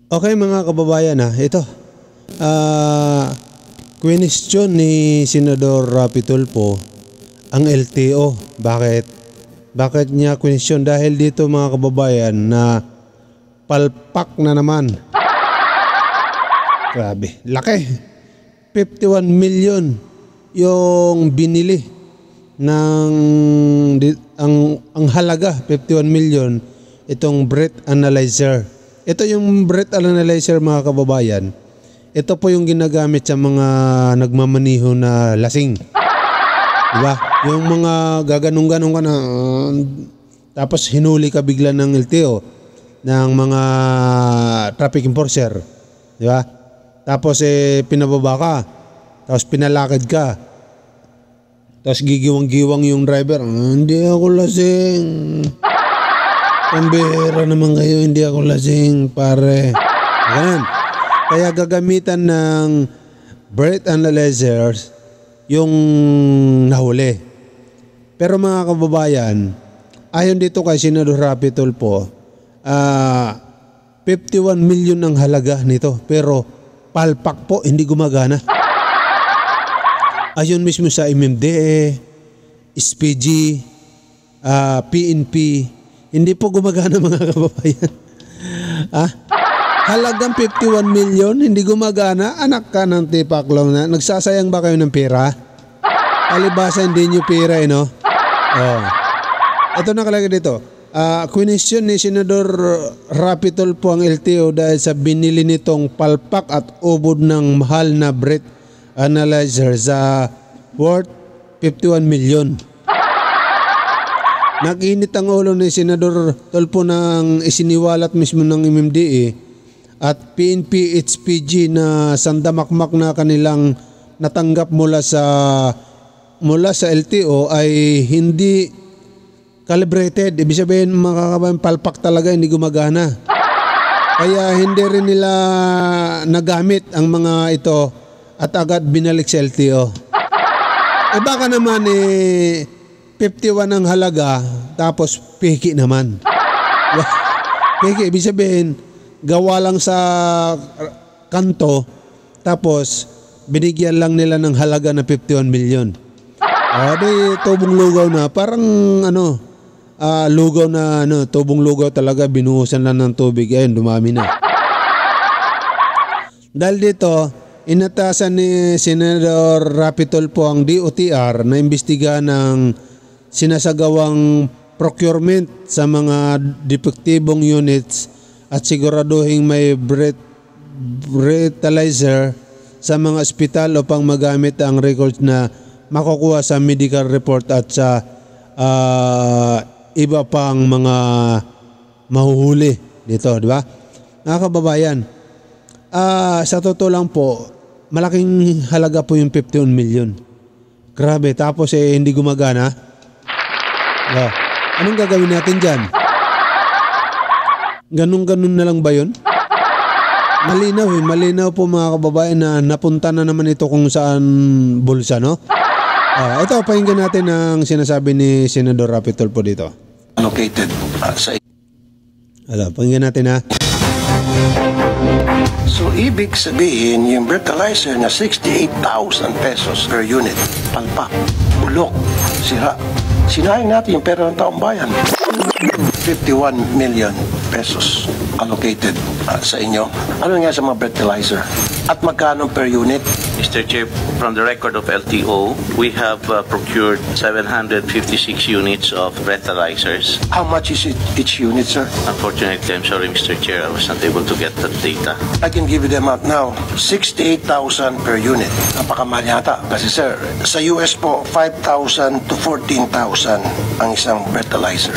Okay mga kababayan, ito. Question ni Senador Rapi Tulfo ang LTO. Bakit niya question? Dahil dito mga kababayan na palpak na naman. Grabe, laki. 51 million yung binili ng ang halaga 51 million itong breath analyzer. Ito yung breath analyzer mga kababayan. Ito po yung ginagamit sa mga nagmamaniho na lasing. Diba? Yung mga gaganong-ganong ka na tapos hinuli ka bigla ng LTO ng mga traffic enforcer. Diba? Tapos pinababa ka. Tapos pinalakad ka. Tapos gigiwang-giwang yung driver. Hindi ako lasing. Pambihira naman kayo, hindi ako lasing, pare. Ganun. Kaya gagamitan ng breath analyzers yung nahuli. Pero mga kababayan, ayon dito kay Senador Rapi Tulfo, 51 million ang halaga nito. Pero palpak po, hindi gumagana. Ayon mismo sa MMDA, SPG, PNP, hindi po gumagana mga kababayan. Halagang 51 million, hindi gumagana. Anak ka ng tipaklaw na. Nagsasayang ba kayo ng pera? Alibasa hindi nyo pera no? Ito nakalagay dito. Question ni Senador Rapi Tulfo ang LTO dahil sa binili nitong palpak at ubod ng mahal na breath analyzer sa worth 51 million. Nag-init ang ulo ni Senador Tulfo ng isiniwalat mismo ng MMDA at PNP HPG na sandamakmak na kanilang natanggap mula sa LTO ay hindi calibrated. Ibig sabihin mga kababayan, palpak talaga, hindi gumagana. Kaya hindi rin nila nagamit ang mga ito at agad binalik sa LTO. Baka naman 51 ang halaga, tapos piki naman. Piki, ibig sabihin, gawa lang sa kanto, tapos binigyan lang nila ng halaga na 51 million. Di tubong lugaw na, parang lugaw na, tubong lugaw talaga, binuhusan lang ng tubig, ayun, dumami na. Dahil dito, inatasan ni Senador Rapi Tulfo ang DOTR na imbestiga ng sinasagawang procurement sa mga depektibong units at siguraduhin may breathalyzer sa mga ospital upang magamit ang records na makukuha sa medical report at sa iba pang mga mahuhuli dito, di ba? Mga kababayan, sa totoo lang po, malaking halaga po yung 51 million. Grabe, tapos hindi gumagana. Anong gagawin natin dyan? Ganun-ganun na lang ba yun? Malinaw po mga kababayan na napunta na naman ito kung saan bulsa, no? Ito, pakinggan natin ang sinasabi ni Senador Rapi Tulfo dito. Located sa... Pakinggan natin So, ibig sabihin, yung breathalyzer na 68,000 pesos per unit, palpak, bulok, sira. Sinayang natin yung pera ng taong bayan. 51 million pesos allocated sa inyo. Ano nga sa mga breathalyzer? At magkano per unit? Mr. Chair, from the record of LTO, we have procured 756 units of breathalyzers. How much is it each unit, sir? Unfortunately, I'm sorry, Mr. Chair, I was not able to get that data. I can give you them out now. 68,000 per unit. Napakamahal yata. Kasi, sir, sa US po, 5,000 to 14,000 ang isang breathalyzer.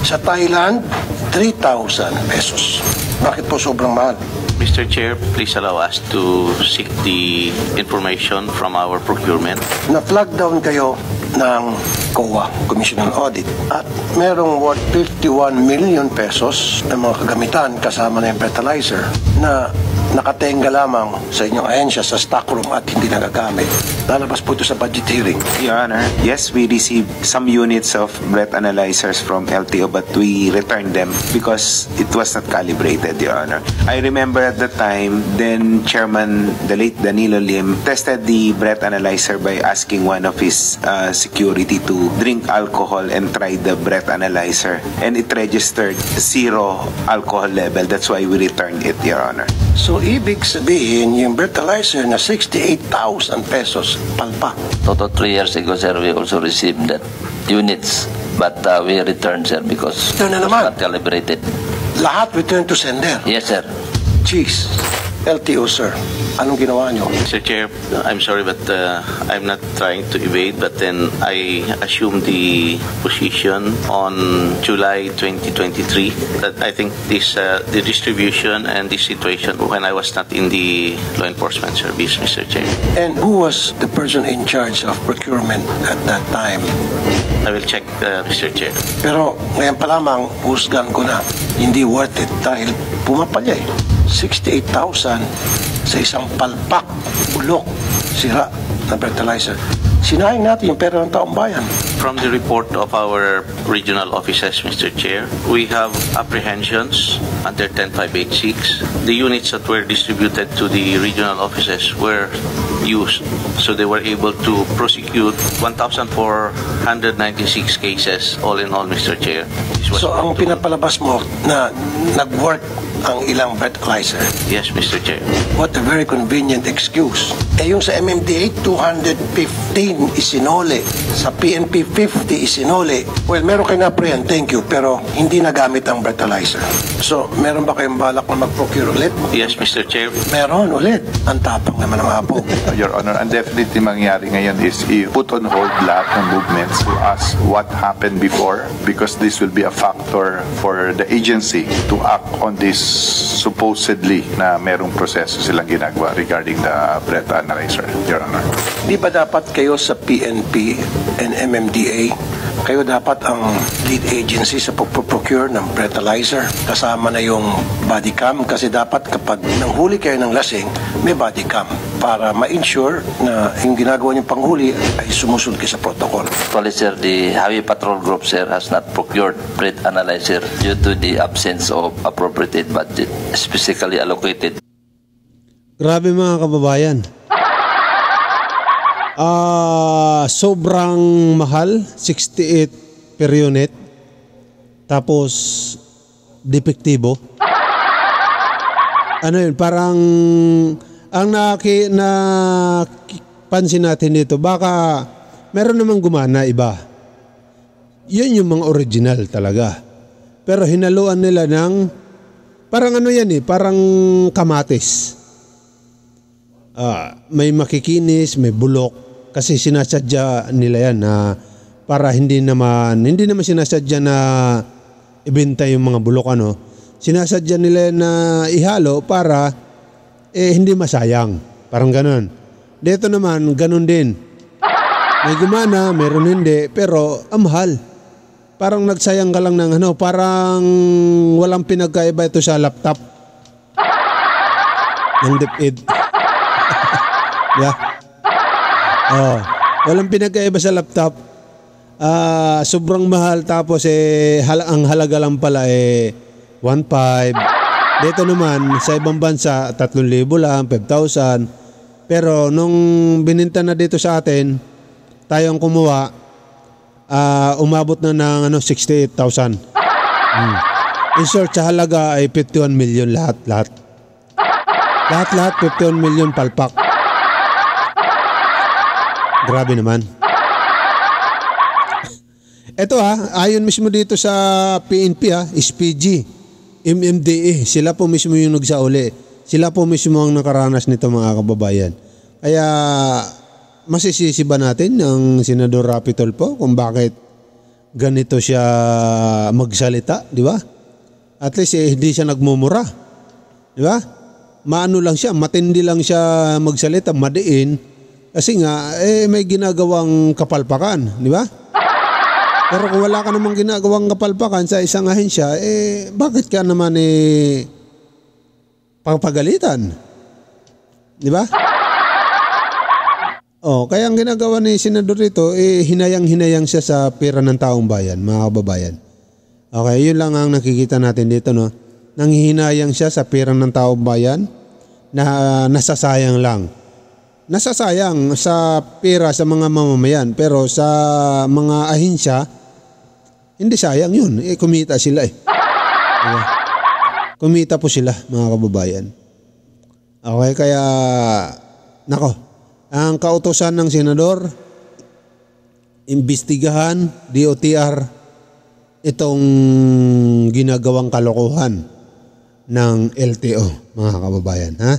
Sa Thailand, 3,000 pesos. Bakit po sobrang mahal? Mr. Chair, please allow us to seek the information from our procurement. Na-flag down kayo ng COA, Commission on Audit, at merong worth 51 million pesos na mga kagamitan kasama na yung fertilizer na nakatenga lamang sa inyong ahensya sa stockroom at hindi nagagamit. Lalabas po ito sa budget hearing. Your Honor, yes, we received some units of breath analyzers from LTO, but we returned them because it was not calibrated, Your Honor. I remember at the time, then Chairman, the late Danilo Lim, tested the breath analyzer by asking one of his security to drink alcohol and try the breath analyzer. And it registered 0 alcohol level. That's why we returned it, Your Honor. So, ibig sabihin, yung breathalyzer na 68,000 pesos, palpak. Toto 3 years ago, sir, we also received that units, but we returned, sir, because Ito na it was naman. not calibrated. Lahat return to sender. Yes, sir. Jeez. LTO, sir. Anong ginawa nyo? Mr. Chair, I'm sorry, but I'm not trying to evade, but then I assumed the position on July 2023 that I think this the distribution and this situation when I was not in the law enforcement service, Mr. Chair. And who was the person in charge of procurement at that time? I will check, Mr. Chair. Pero ngayon pa lamang, husgan ko na, hindi worth it dahil pumapalya eh. 68,000 sa isang palpak, bulok, sira na breathalyzer. Sinayang natin yung pera ng taong bayan. From the report of our regional offices, Mr. Chair, we have apprehensions under 10586. The units that were distributed to the regional offices were used, so they were able to prosecute 1,496 cases, all in all, Mr. Chair. So ang pinapalabas mo na nag-work ang ilang breathalyzer. Yes, Mr. Chair. What a very convenient excuse. Eh yung sa MMDA, 215 isinole. Sa PNP, 50 isinole. Well, meron kayo na-apprehend, thank you, pero hindi nagamit ang breathalyzer. So, meron ba kayong balak na mag-procure ulit? Yes, Mr. Chair. Meron ulit. Ang tapang naman ng apo. Your Honor, ang definitely mangyari ngayon is i-put on hold lahat ng movements to ask what happened before, because this will be a factor for the agency to act on this supposedly na merong proseso silang ginagawa regarding the breath analyzer, Your Honor. Di ba dapat kayo sa PNP and MMDA, kayo dapat ang lead agency sa pag-procure ng breathalyzer kasama na yung body cam, kasi dapat kapag nanghuli kayo ng lasing, may body cam para ma-ensure na yung ginagawa niyong panghuli ay sumusunod kayo sa protocol. Actually, sir, the Highway Patrol Group, sir, has not procured breath analyzer due to the absence of appropriate budget, specifically allocated. Grabe mga kababayan. Sobrang mahal, 68 per unit. Tapos depektibo. Ano yun, parang ang napansin natin dito, baka meron namang gumana iba. Yun yung mga original talaga. Pero hinaluan nila ng parang ano yan eh, parang kamatis. May makikinis, may bulok. Kasi sinasadya nila yan na para hindi naman sinasadya na ibenta yung mga bulok ano. Sinasadya nila na ihalo para hindi masayang. Parang ganun. Dito naman, ganun din. May gumana, meron hindi, pero mahal. Parang nagsayang ka lang ng ano, parang walang pinagkaiba ito sa laptop. Ng DepEd. Yeah. Walang pinagkaiba sa laptop. Sobrang mahal, tapos ang halaga lang pala 1,500. Dito naman sa ibang bansa 3,000 lang, 5,000. Pero nung bininta na dito sa atin, tayo ang kumuha, umabot na ng 68,000. In short, sa halaga ay 51 million lahat. Lahat 51 million palpak. Grabe naman. Ito ayon mismo dito sa PNP SPG, MMDA, sila po mismo yung nagsauli. Sila po mismo ang nakaranas nito mga kababayan. Kaya masisisi ba natin ang Senador Rapi Tulfo kung bakit ganito siya magsalita, di ba? At least hindi siya nagmumura. Di ba? Maano lang siya, matindi lang siya magsalita, madiin. Kasi nga, may ginagawang kapalpakan, di ba? Pero kung wala ka namang ginagawang kapalpakan sa isang ahensya, bakit ka naman papagalitan? Di ba? Kaya ang ginagawa ni Senador rito, hinayang-hinayang siya sa pera ng taong bayan, mga kababayan. Okay, yun lang ang nakikita natin dito, no? Nanghihinayang siya sa pera ng taong bayan na nasasayang lang. Nasasayang sa pera sa mga mamamayan, pero sa mga ahensya, hindi sayang yun. Kumita sila Diba? Kumita po sila, mga kababayan. Okay, kaya, nako, ang kautosan ng senador, imbestigahan, DOTR, itong ginagawang kalokohan ng LTO, mga kababayan. Ha?